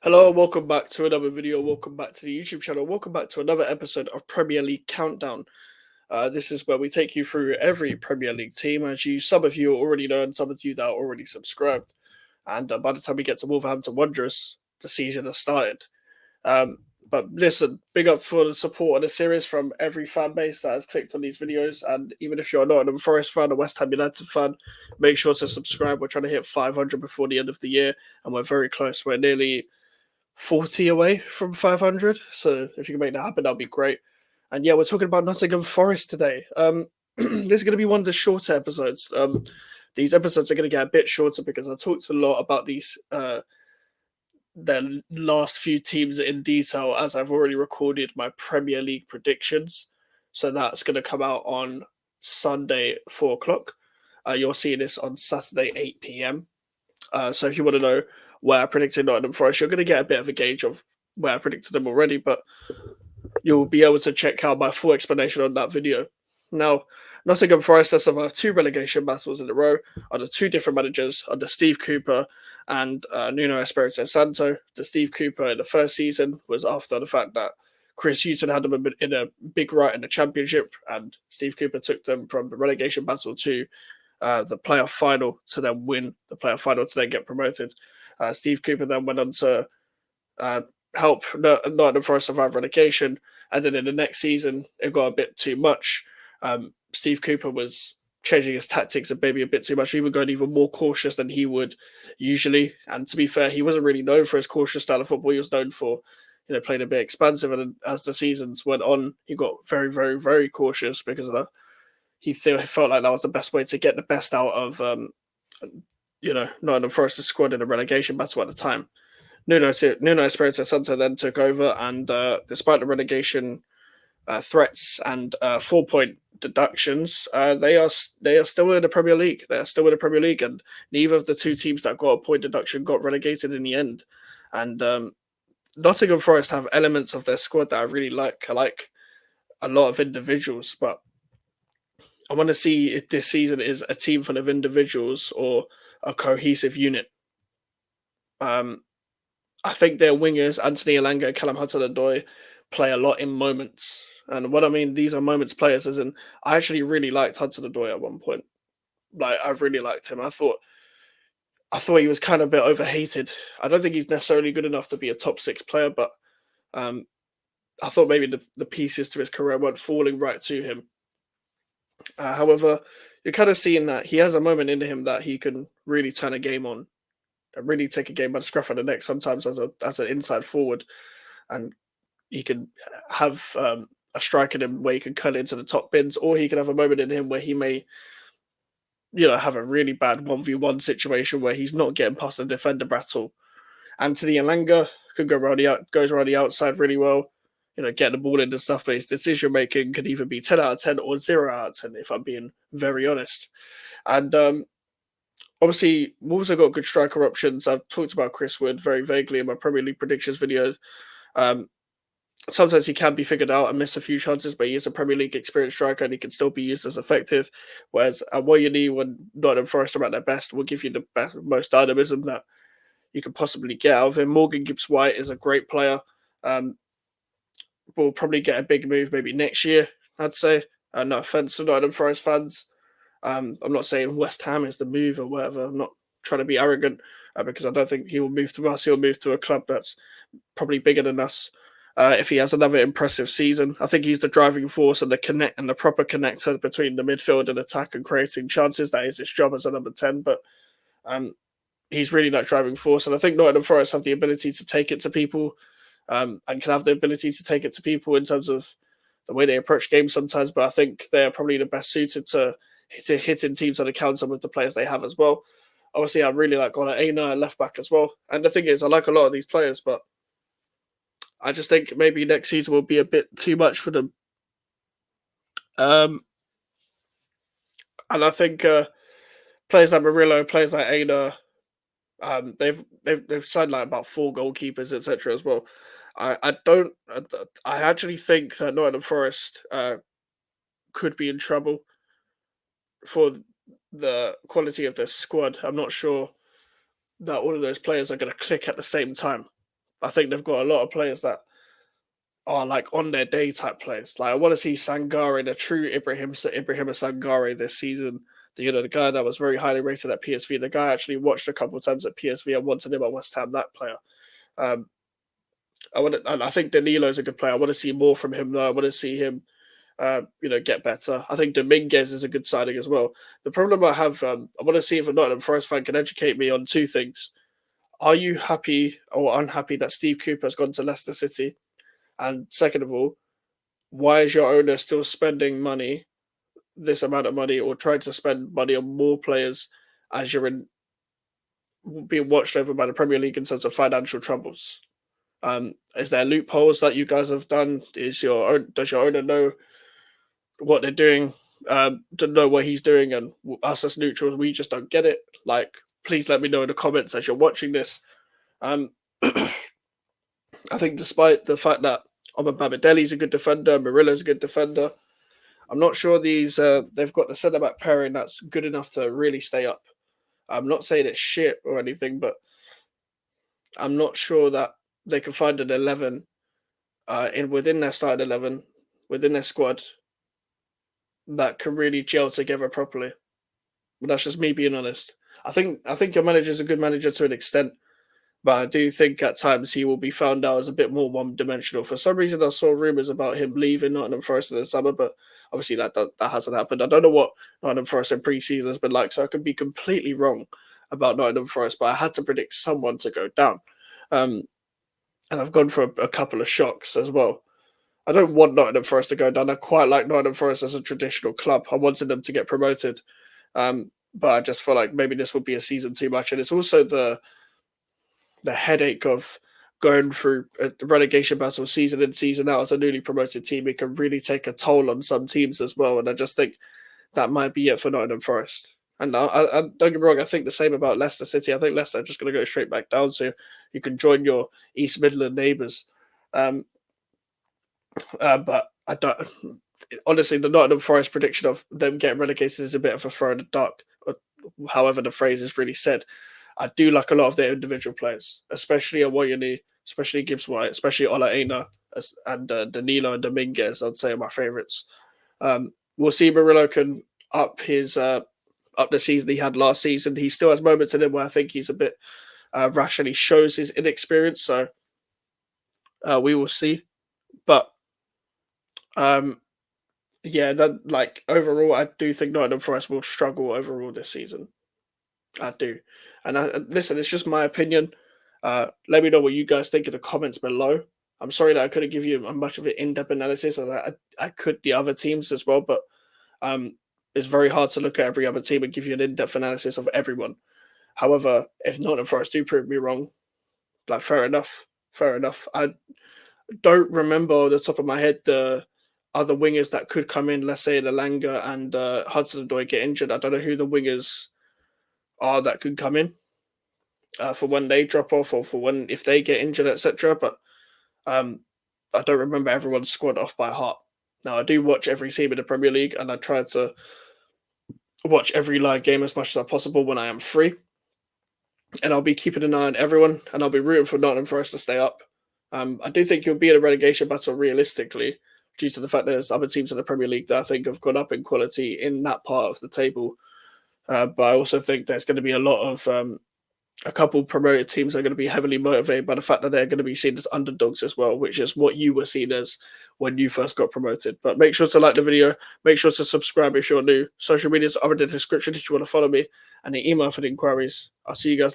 Hello, welcome back to another video. Welcome back to the YouTube channel. Welcome back to another episode of Premier League Countdown. This is where we take you through every Premier League team, as some of you already know, and some of you that are already subscribed. And by the time we get to Wolverhampton Wanderers, the season has started. Um, but listen, big up for the support of the series from every fan base that has clicked on these videos. And even if you're not a Nottingham Forest fan, a West Ham United fan, make sure to subscribe. We're trying to hit 500 before the end of the year, and we're very close. We're nearly 40 away from 500. So if you can make that happen, that'll be great. And yeah, we're talking about Nottingham Forest today. This is going to be one of the shorter episodes. These episodes are going to get a bit shorter because I talked a lot about these the last few teams in detail, as I've already recorded my Premier League predictions. So that's going to come out on Sunday 4 o'clock. You'll see this on Saturday 8 p.m. So if you want to know where I predicted Nottingham Forest, you're going to get a bit of a gauge of where I predicted them already, but you'll be able to check out my full explanation on that video. Now, Nottingham Forest has survived two relegation battles in a row under two different managers, under Steve Cooper and Nuno Espirito Santo. The Steve Cooper in the first season was after the fact that Chris Hughton had them in a big rut in the Championship, and Steve Cooper took them from the relegation battle to the playoff final to then win the playoff final to then get promoted. Steve Cooper then went on to uh, help Nottingham Forest survive relegation, and then in the next season it got a bit too much. Steve Cooper was changing his tactics and maybe a bit too much, even going even more cautious than he would usually. And to be fair, he wasn't really known for his cautious style of football. He was known for playing a bit expansive. And then as the seasons went on, he got very, very, very cautious because of that. He felt like that was the best way to get the best out of Nottingham Forest's squad in a relegation battle at the time. Nuno Espirito Santo then took over, and despite the relegation threats and 4 point deductions, they are still in the Premier League. They are still in the Premier League, and neither of the two teams that got a point deduction got relegated in the end. And Nottingham Forest have elements of their squad that I really like. I like a lot of individuals, but I want to see if this season is a team full of individuals or a cohesive unit. Um, I think their wingers, Anthony Elanga, Callum Hudson-Odoi, play a lot in moments. And what I mean, these are moments players, as in, I actually really liked Hudson-Odoi at one point. Like, I really liked him. I thought he was kind of a bit overhated. I don't think he's necessarily good enough to be a top six player, but um, I thought maybe the pieces to his career weren't falling right to him. However, you're kind of seeing that he has a moment in him that he can really turn a game on, and really take a game by the scruff of the neck. Sometimes as an inside forward, and he can have a strike in him where he can cut into the top bins, or he can have a moment in him where he may, have a really bad 1v1 situation where he's not getting past the defender battle. Anthony Elanga can goes around the outside really well, getting the ball in and stuff, but his decision making can either be 10 out of 10 or 0 out of 10, if I'm being very honest. And obviously, Wolves have got good striker options. I've talked about Chris Wood very vaguely in my Premier League predictions video. Sometimes he can be figured out and miss a few chances, but he is a Premier League experienced striker and he can still be used as effective. Whereas Awoyeni, when Nottingham Forest are at their best, will give you the most dynamism that you can possibly get out of him. Morgan Gibbs-White is a great player. Will probably get a big move maybe next year, I'd say. No offense to Nottingham Forest fans. I'm not saying West Ham is the move or whatever. I'm not trying to be arrogant because I don't think he will move to us. He'll move to a club that's probably bigger than us. If he has another impressive season, I think he's the driving force and the proper connector between the midfield and attack and creating chances. That is his job as a number 10, but he's really that driving force. And I think Nottingham Forest have the ability to take it to people, and can have the ability to take it to people in terms of the way they approach games sometimes. But I think they're probably the best suited to hitting teams on the counter with the players they have as well. Obviously, I really like Ola Aina at left back as well. And the thing is, I like a lot of these players, but I just think maybe next season will be a bit too much for them. And I think players like Murillo, players like Aina, they've signed like about four goalkeepers, etc. as well. I don't. I actually think that Nottingham Forest could be in trouble for the quality of their squad. I'm not sure that all of those players are going to click at the same time. I think they've got a lot of players that are like on their day type players. Like I want to see Sangare, the true Ibrahim Sangare this season. The guy that was very highly rated at PSV. The guy I actually watched a couple of times at PSV. I wanted him at West Ham. That player. Um, and I think Danilo is a good player. I want to see more from him though. I want to see him, get better. I think Dominguez is a good signing as well. The problem I have, I want to see if a Nottingham Forest fan can educate me on two things. Are you happy or unhappy that Steve Cooper has gone to Leicester City? And second of all, why is your owner still spending money, this amount of money, or trying to spend money on more players as you're being watched over by the Premier League in terms of financial troubles? Is there loopholes that you guys have done? Does your owner know what they're doing? To know what he's doing, and us as neutrals, we just don't get it. Like, please let me know in the comments as you're watching this. Um, I think despite the fact that Babadeli's a good defender, Murilla's a good defender, I'm not sure they've got the centre back pairing that's good enough to really stay up. I'm not saying it's shit or anything, but I'm not sure that they can find an 11 within their starting 11, within their squad, that can really gel together properly. But that's just me being honest. I think your manager's a good manager to an extent, but I do think at times he will be found out as a bit more one-dimensional. For some reason, I saw rumours about him leaving Nottingham Forest in the summer, but obviously that hasn't happened. I don't know what Nottingham Forest in pre-season has been like, so I could be completely wrong about Nottingham Forest, but I had to predict someone to go down. Um, and I've gone for a couple of shocks as well. I don't want Nottingham Forest to go down. I quite like Nottingham Forest as a traditional club. I wanted them to get promoted, but I just feel like maybe this will be a season too much. And it's also the headache of going through a relegation battle season in, season out as a newly promoted team. It can really take a toll on some teams as well. And I just think that might be it for Nottingham Forest. And I don't get me wrong, I think the same about Leicester City. I think Leicester are just going to go straight back down, so you can join your East Midland neighbours. But I don't. Honestly, the Nottingham Forest prediction of them getting relegated is a bit of a throw in the dark. However, the phrase is really said. I do like a lot of their individual players, especially Awoyoni, especially Gibbs White, especially Ola Aina, and Danilo and Dominguez. I'd say are my favourites. We'll see Murillo can up the season he had last season. He still has moments in him where I think he's a bit rash and he shows his inexperience. So we will see. But yeah, that like overall, I do think Nottingham Forest will struggle overall this season. I do, and listen, it's just my opinion. Let me know what you guys think in the comments below. I'm sorry that I couldn't give you much of an in-depth analysis, as I could the other teams as well, but it's very hard to look at every other team and give you an in-depth analysis of everyone. However, if Nottingham Forest do prove me wrong, like fair enough, fair enough. I don't remember off the top of my head the other wingers that could come in. Let's say Lalanga and Hudson-Odoi get injured. I don't know who the wingers are that could come in for when they drop off or for when if they get injured, etc. But I don't remember everyone's squad off by heart. Now I do watch every team in the Premier League, and I try to watch every live game as much as possible when I am free. And I'll be keeping an eye on everyone, and I'll be rooting for Nottingham Forest to stay up. I do think you'll be in a relegation battle realistically, due to the fact that there's other teams in the Premier League that I think have gone up in quality in that part of the table. But I also think there's going to be a couple promoted teams are going to be heavily motivated by the fact that they're going to be seen as underdogs as well, which is what you were seen as when you first got promoted. But make sure to like the video, make sure to subscribe if you're new. Social medias are in the description if you want to follow me, and the email for the inquiries. I'll see you guys